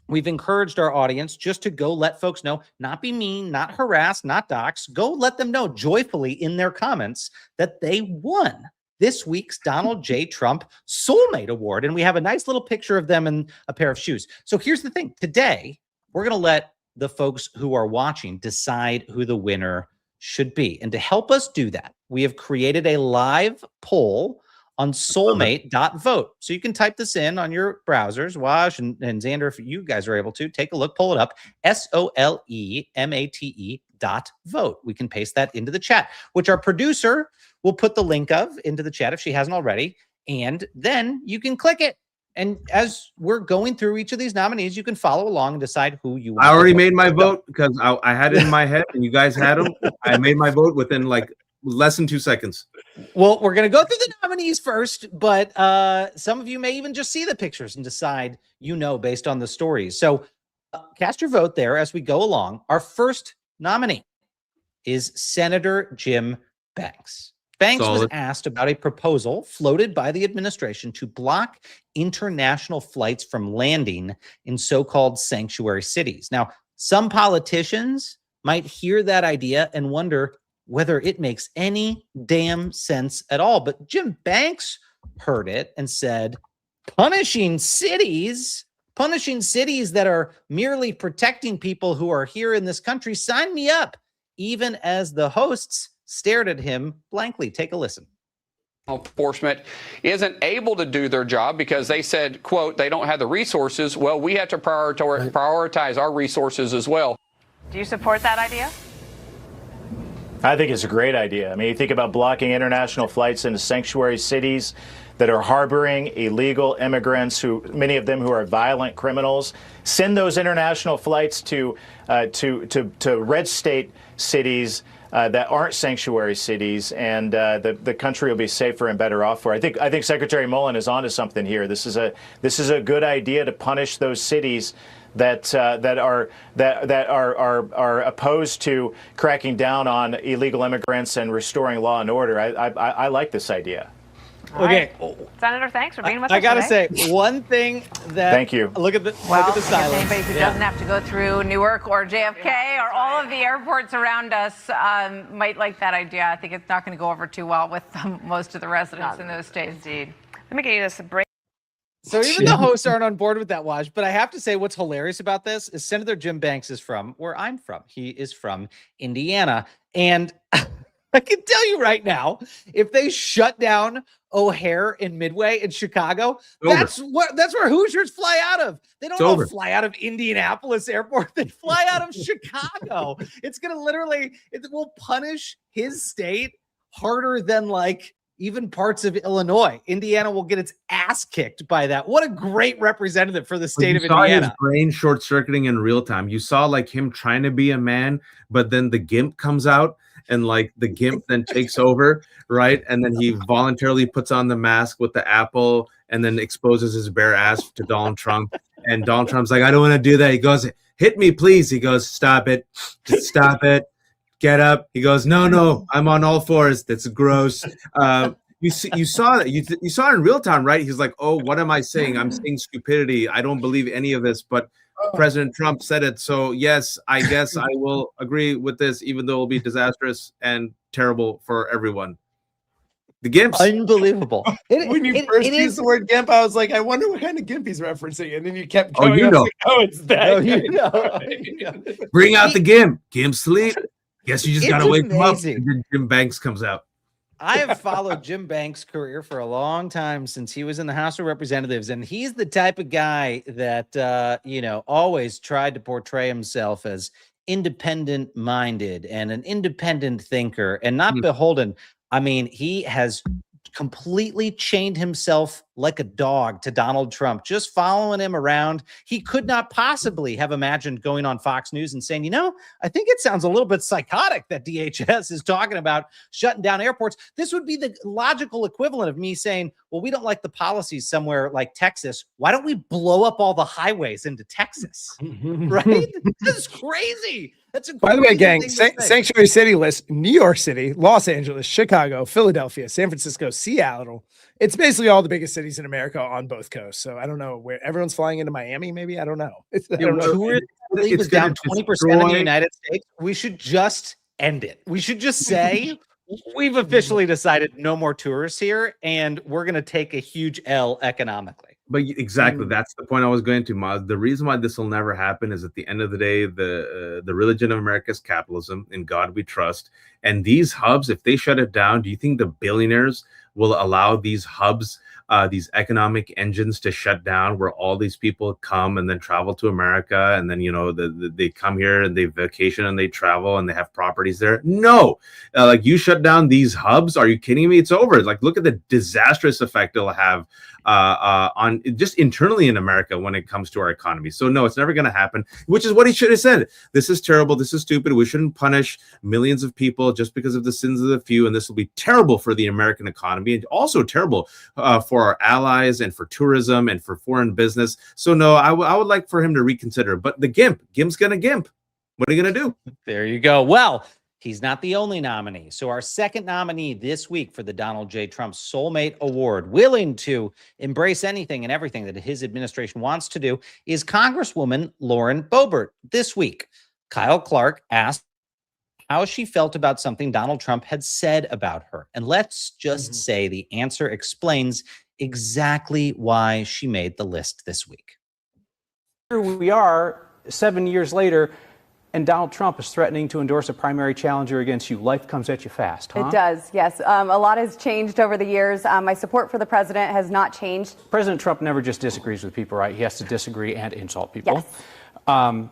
we've encouraged our audience just to go let folks know, not be mean, not harass, not dox. Go let them know joyfully in their comments that they won this week's Donald J. Trump Solemate Award. And we have a nice little picture of them in a pair of shoes. So here's the thing. Today, we're going to let the folks who are watching decide who the winner should be. And to help us do that, we have created a live poll on solemate.vote. So you can type this in on your browsers. Waj and Xander, if you guys are able to, take a look, pull it up, SOLEMATE.vote. We can paste that into the chat, which our producer will put the link of into the chat if she hasn't already. And then you can click it. And as we're going through each of these nominees, you can follow along and decide who you want. I already made my vote because I had it in my head and you guys had them. I made my vote within like less than 2 seconds. Well, we're going to go through the nominees first, but some of you may even just see the pictures and decide, based on the stories. So cast your vote there as we go along. Our first nominee is Senator Jim Banks. Banks was asked about a proposal floated by the administration to block international flights from landing in so-called sanctuary cities. Now, some politicians might hear that idea and wonder whether it makes any damn sense at all. But Jim Banks heard it and said, punishing cities that are merely protecting people who are here in this country, sign me up, even as the hosts stared at him blankly. Take a listen. Enforcement isn't able to do their job because they said, quote, they don't have the resources. Well, we have to prioritize our resources as well. Do you support that idea? I think it's a great idea. I mean, you think about blocking international flights into sanctuary cities that are harboring illegal immigrants, many of them who are violent criminals. Send those international flights to red state cities that aren't sanctuary cities, and the country will be safer and better off for it. I think Secretary Mullen is onto something here. This is a good idea to punish those cities that are opposed to cracking down on illegal immigrants and restoring law and order. I like this idea. Okay. Senator, thanks for being with us I gotta today. say one thing that. Thank you. Look at the silence. Anybody who doesn't have to go through Newark or JFK or all of the airports around us might like that idea. I think it's not going to go over too well with most of the residents in those states. Indeed. Let me get you this break. So even the hosts aren't on board with that, Waj, but I have to say what's hilarious about this is Senator Jim Banks is from where I'm from. He is from Indiana. And I can tell you right now, if they shut down O'Hare in Midway in Chicago, that's where Hoosiers fly out of. They don't fly out of Indianapolis Airport. They fly out of Chicago. It's going to it will punish his state harder than like even parts of Illinois. Indiana will get its ass kicked by that. What a great representative for the state of Indiana. His brain short-circuiting in real time. You saw like him trying to be a man, but then the gimp comes out and like the gimp then takes over, right? And then he voluntarily puts on the mask with the apple and then exposes his bare ass to Donald Trump. And Donald Trump's like, I don't want to do that. He goes, hit me, please. He goes, stop it. Just stop it. Get up. He goes, no, I'm on all fours. That's gross. You saw that. You saw it in real time, right? He's like, oh, what am I saying? I'm saying stupidity. I don't believe any of this, but President Trump said it. So yes, I guess I will agree with this, even though it'll be disastrous and terrible for everyone. The gimps. Unbelievable. When you first used the word gimp, I was like, I wonder what kind of gimp he's referencing. And then you kept going. It's that. Bring out the gimp. Gimp sleep. Guess you just got to wake him up. And then Jim Banks comes out. I have followed Jim Banks' career for a long time since he was in the House of Representatives, and he's the type of guy that always tried to portray himself as independent-minded and an independent thinker and not beholden. I mean, he has completely chained himself like a dog to Donald Trump, just following him around. He could not possibly have imagined going on Fox News and saying, I think it sounds a little bit psychotic that DHS is talking about shutting down airports. This would be the logical equivalent of me saying, well, we don't like the policies somewhere like Texas. Why don't we blow up all the highways into Texas? Right? This is crazy. That's a By the way, gang, sanctuary city list: New York City, Los Angeles, Chicago, Philadelphia, San Francisco, Seattle. It's basically all the biggest cities in America on both coasts. So I don't know where everyone's flying into Miami. Maybe I don't know. It's down 20% of the United States. We should just end it. We should just say we've officially decided no more tourists here, and we're going to take a huge L economically. But exactly, that's the point I was going to, Maz. The reason why this will never happen is at the end of the day, the religion of America is capitalism. In God we trust. And these hubs, if they shut it down, do you think the billionaires will allow these hubs, these economic engines to shut down where all these people come and then travel to America and then, they come here and they vacation and they travel and they have properties there? No. Like you shut down these hubs. Are you kidding me? It's over. Like, look at the disastrous effect it'll have on just internally in America when it comes to our economy. So no, it's never going to happen, which is what he should have said. This is terrible. This is stupid. We shouldn't punish millions of people just because of the sins of the few. And this will be terrible for the American economy and also terrible for our allies and for tourism and for foreign business. So no, I would like for him to reconsider. But the gimp's going to gimp. What are you going to do? There you go. Well, he's not the only nominee. So our second nominee this week for the Donald J. Trump Solemate Award, willing to embrace anything and everything that his administration wants to do, is Congresswoman Lauren Boebert. This week, Kyle Clark asked how she felt about something Donald Trump had said about her. And let's just say the answer explains exactly why she made the list this week. Here we are 7 years later, and Donald Trump is threatening to endorse a primary challenger against you. Life comes at you fast, huh? It does, yes. A lot has changed over the years. My support for the president has not changed. President Trump never just disagrees with people, right? He has to disagree and insult people. Yes.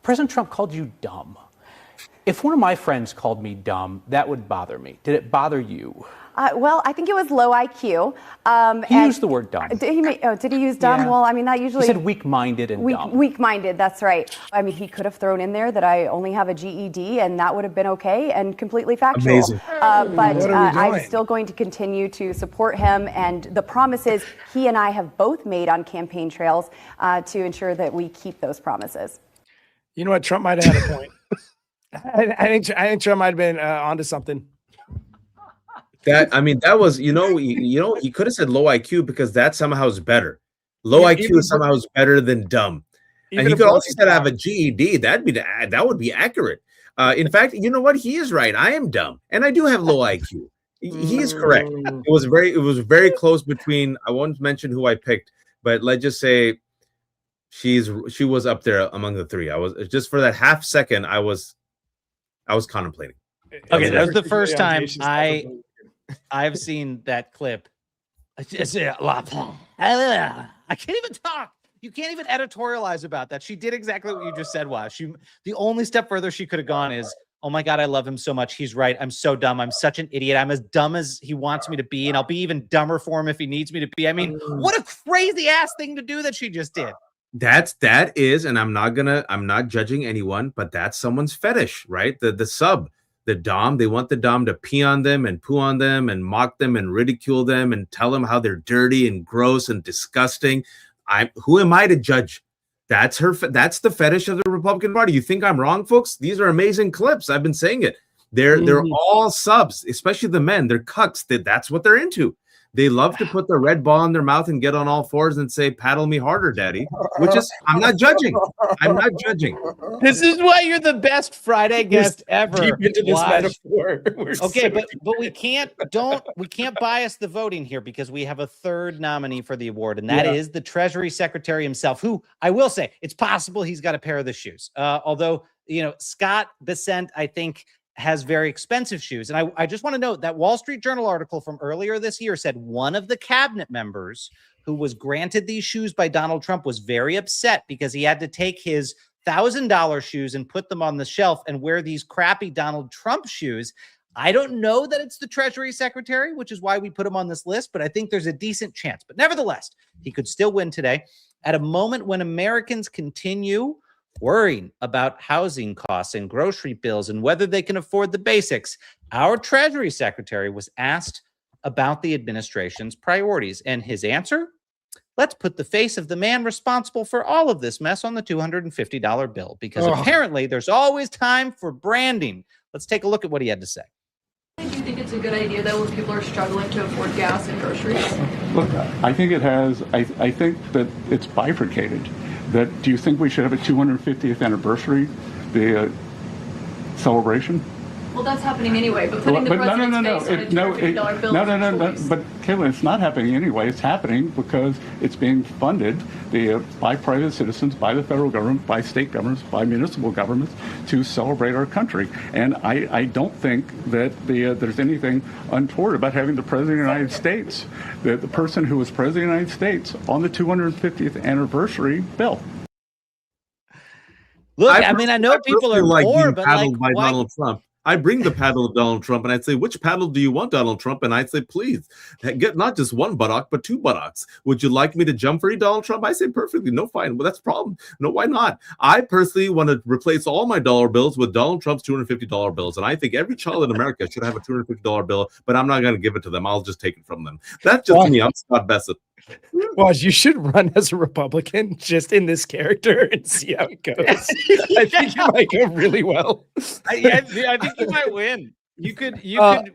President Trump called you dumb. If one of my friends called me dumb, that would bother me. Did it bother you? Well, I think it was low IQ. He used the word dumb. Did he use dumb? Yeah. Well, I mean, that usually... He said weak-minded and dumb. Weak-minded, that's right. I mean, he could have thrown in there that I only have a GED, and that would have been okay and completely factual. Amazing. But I'm still going to continue to support him and the promises he and I have both made on campaign trails to ensure that we keep those promises. You know what? Trump might have had a point. I think Trump might have been onto something. That was, he could have said low IQ because that somehow is better. Low IQ somehow is better than dumb. And he could also said I have a GED. That would be accurate. In fact, you know what? He is right. I am dumb, and I do have low IQ. He is correct. It was very close between. I won't mention who I picked, but let's just say she was up there among the three. I was just for that half second. I was contemplating. Okay, that was the first time I've seen that clip. I can't even talk. You can't even editorialize about that. She did exactly what you just said. Wow. The only step further she could have gone is, oh my God, I love him so much. He's right. I'm so dumb. I'm such an idiot. I'm as dumb as he wants me to be, and I'll be even dumber for him if he needs me to be. I mean, what a crazy ass thing to do that she just did. That is, and I'm not judging anyone, but that's someone's fetish, right? The sub, the dom, they want the dom to pee on them and poo on them and mock them and ridicule them and tell them how they're dirty and gross and disgusting. Who am I to judge? That's the fetish of the Republican Party. You think I'm wrong, folks? These are amazing clips. I've been saying it. They're all subs, especially the men. They're cucks. That's what they're into. They love to put the red ball in their mouth and get on all fours and say, "Paddle me harder, daddy," which is, I'm not judging. I'm not judging. This is why you're the best Friday guest ever. Deep into this metaphor. Okay, but we can't bias the voting here because we have a third nominee for the award, and that is the Treasury Secretary himself, who I will say it's possible he's got a pair of the shoes. Although, Scott Bessent, I think, has very expensive shoes. And I just want to note that Wall Street Journal article from earlier this year said one of the cabinet members who was granted these shoes by Donald Trump was very upset because he had to take his $1,000 shoes and put them on the shelf and wear these crappy Donald Trump shoes. I don't know that it's the Treasury Secretary, which is why we put him on this list, but I think there's a decent chance. But nevertheless, he could still win today at a moment when Americans continue worrying about housing costs and grocery bills and whether they can afford the basics. Our Treasury Secretary was asked about the administration's priorities, and his answer: let's put the face of the man responsible for all of this mess on the $250 bill, because apparently there's always time for branding. Let's take a look at what he had to say. Do you think it's a good idea that when people are struggling to afford gas and groceries? Look, I think it has. I think that it's bifurcated. Do you think we should have a 250th anniversary, the celebration? Well, that's happening anyway. But putting the president's face on a $250 bill is a choice. But Kayla, it's not happening anyway. It's happening because it's being funded by private citizens, by the federal government, by state governments, by municipal governments to celebrate our country. And I don't think that there's anything untoward about having the President of the United States, the person who was President of the United States, on the 250th anniversary bill. Look, I mean, I know people are poor, but paddled by Donald Trump. I bring the paddle of Donald Trump and I'd say, which paddle do you want, Donald Trump? And I'd say, please get not just one buttock, but two buttocks. Would you like me to jump for you, Donald Trump? I say, perfectly. No, fine. Well, that's a problem. No, why not? I personally want to replace all my dollar bills with Donald Trump's $250 bills. And I think every child in America should have a $250 bill, but I'm not going to give it to them. I'll just take it from them. That's just me. I'm Scott Bessent. Well, you should run as a Republican just in this character and see how it goes. I think you might go really well. I think you might win. You could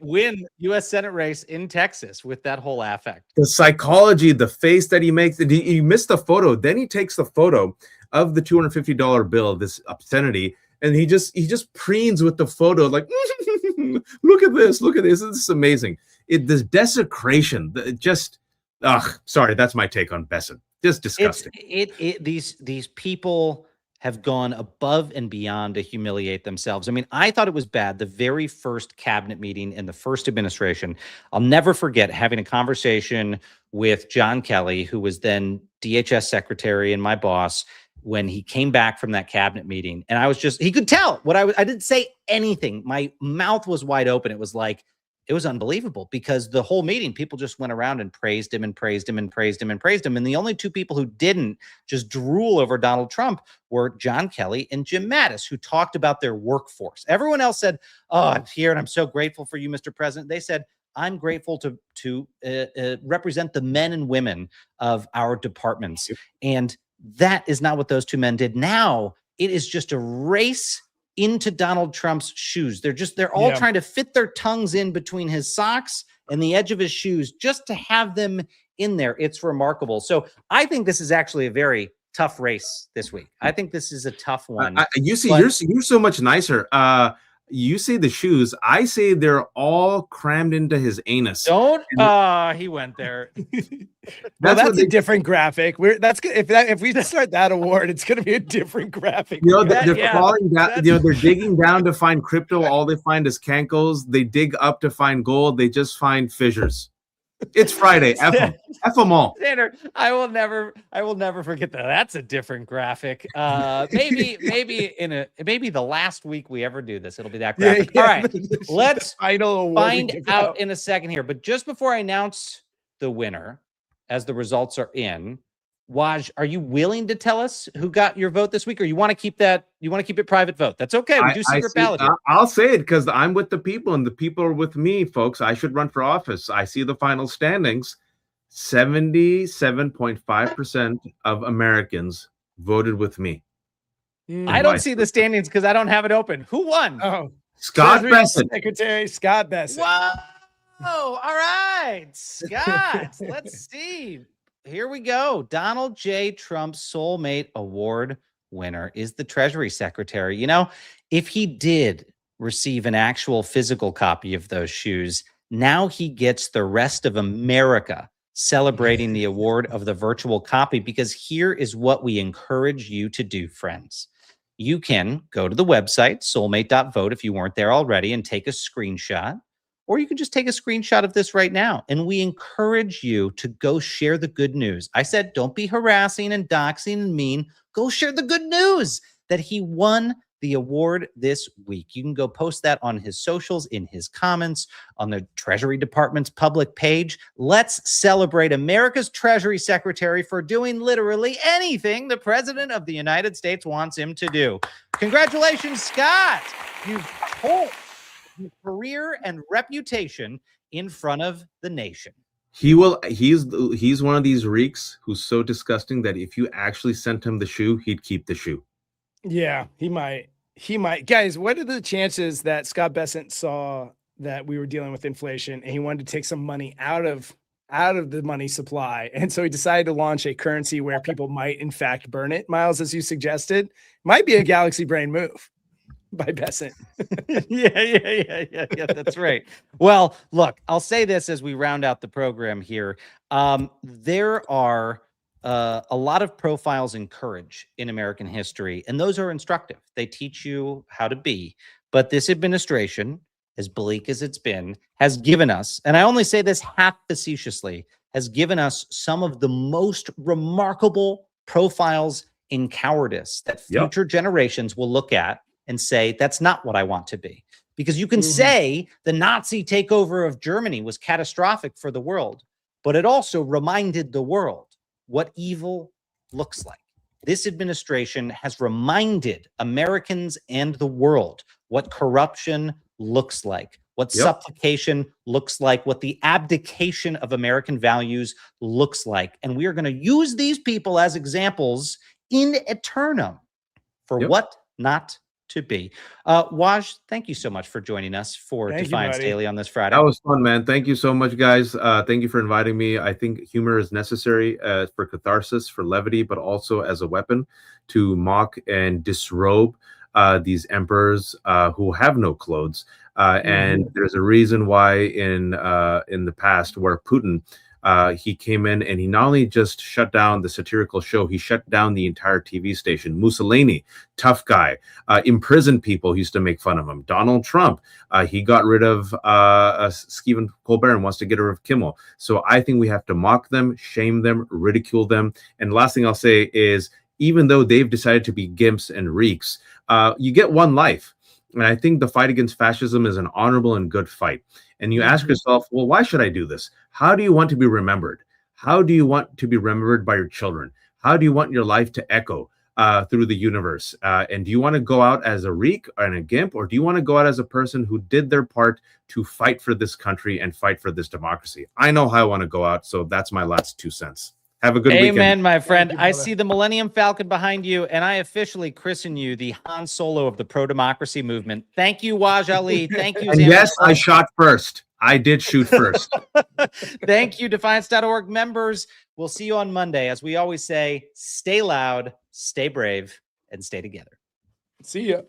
win U.S. Senate race in Texas with that whole affect. The psychology, the face that he makes. He missed the photo. Then he takes the photo of the $250 bill, this obscenity, and he just preens with the photo like, look at this. This is amazing. This desecration, sorry, that's my take on Bessent. Just disgusting. These people have gone above and beyond to humiliate themselves. I mean, I thought it was bad. The very first cabinet meeting in the first administration, I'll never forget having a conversation with John Kelly, who was then DHS secretary and my boss, when he came back from that cabinet meeting. And I was he could tell what I didn't say anything. My mouth was wide open. It was like, it was unbelievable because the whole meeting, people just went around and praised him and praised him and praised him and praised him. And the only two people who didn't just drool over Donald Trump were John Kelly and Jim Mattis, who talked about their workforce. Everyone else said, oh, I'm here and I'm so grateful for you, Mr. President. They said, I'm grateful to represent the men and women of our departments. And that is not what those two men did. Now it is just a race into Donald Trump's shoes. They're all trying to fit their tongues in between his socks and the edge of his shoes just to have them in there. It's remarkable. So I think this is actually a very tough race this week. I think this is a tough one. You see, you're so much nicer. You say the shoes. I say they're all crammed into his anus. Don't. He went there. That's a different graphic. That's good. If we start that award, it's going to be a different graphic. You know, they're crawling down. You know, they're digging down to find crypto. All they find is cankles. They dig up to find gold. They just find fissures. It's Friday. F them all. Xander, I will never forget that. That's a different graphic. Maybe the last week we ever do this, it'll be that graphic. All right, let's find out in a second here. But just before I announce the winner, as the results are in, Waj, are you willing to tell us who got your vote this week, or you want to keep that? You want to keep it private vote? That's okay. We do secret ballot. I'll say it because I'm with the people, and the people are with me, folks. I should run for office. I see the final standings. 77.5% of Americans voted with me. I don't see the standings because I don't have it open. Who won? Oh, Scott Bessent. Secretary Scott Bessent. Whoa! All right, Scott. Let's see. Here we go. Donald J. Trump's Solemate Award winner is the Treasury Secretary. You know, if he did receive an actual physical copy of those shoes, now he gets the rest of America celebrating the award of the virtual copy, because here is what we encourage you to do, friends. You can go to the website, solemate.vote, if you weren't there already, and take a screenshot. Or you can just take a screenshot of this right now. And we encourage you to go share the good news. I said, don't be harassing and doxing and mean. Go share the good news that he won the award this week. You can go post that on his socials, in his comments, on the Treasury Department's public page. Let's celebrate America's Treasury Secretary for doing literally anything the President of the United States wants him to do. Congratulations, Scott. You've told career and reputation in front of the nation. He's one of these reeks who's so disgusting that if you actually sent him the shoe, he'd keep the shoe. Yeah, he might. Guys, what are the chances that Scott Bessent saw that we were dealing with inflation and he wanted to take some money out of the money supply, and so he decided to launch a currency where people might in fact burn it? Miles, as you suggested, might be a galaxy brain move by Bessent. Yeah, that's right. Well, look, I'll say this as we round out the program here. There are a lot of profiles in courage in American history, and those are instructive. They teach you how to be. But this administration, as bleak as it's been, has given us, and I only say this half facetiously, has given us some of the most remarkable profiles in cowardice that future generations will look at and say, that's not what I want to be. Because you can say the Nazi takeover of Germany was catastrophic for the world, but it also reminded the world what evil looks like. This administration has reminded Americans and the world what corruption looks like, what supplication looks like, what the abdication of American values looks like. And we are going to use these people as examples in eternum for what not to be. Waj, thank you so much for joining us for Defiance Daily on this Friday. That was fun, man. Thank you so much, guys. Thank you for inviting me. I think humor is necessary for catharsis, for levity, but also as a weapon to mock and disrobe these emperors who have no clothes. And there's a reason why in the past where Putin, he came in and he not only just shut down the satirical show, he shut down the entire TV station. Mussolini, tough guy, imprisoned people who used to make fun of him. Donald Trump, he got rid of Stephen Colbert and wants to get rid of Kimmel. So I think we have to mock them, shame them, ridicule them. And the last thing I'll say is, even though they've decided to be gimps and reeks, you get one life. And I think the fight against fascism is an honorable and good fight. And you ask yourself, well, why should I do this? How do you want to be remembered? How do you want to be remembered by your children? How do you want your life to echo through the universe? And do you want to go out as a reek and a gimp, or do you want to go out as a person who did their part to fight for this country and fight for this democracy? I know how I want to go out, so that's my last 2 cents. Have a good Amen, weekend. my friend. you, I brother. see the Millennium Falcon behind you, and I officially christen you the Han Solo of the pro-democracy movement. Thank you, Wajahat Ali. Thank you, And Xander yes, I Schultz. shot first. I did shoot first. Thank you, Defiance.org members. We'll see you on Monday. As we always say, stay loud, stay brave, and stay together. See ya.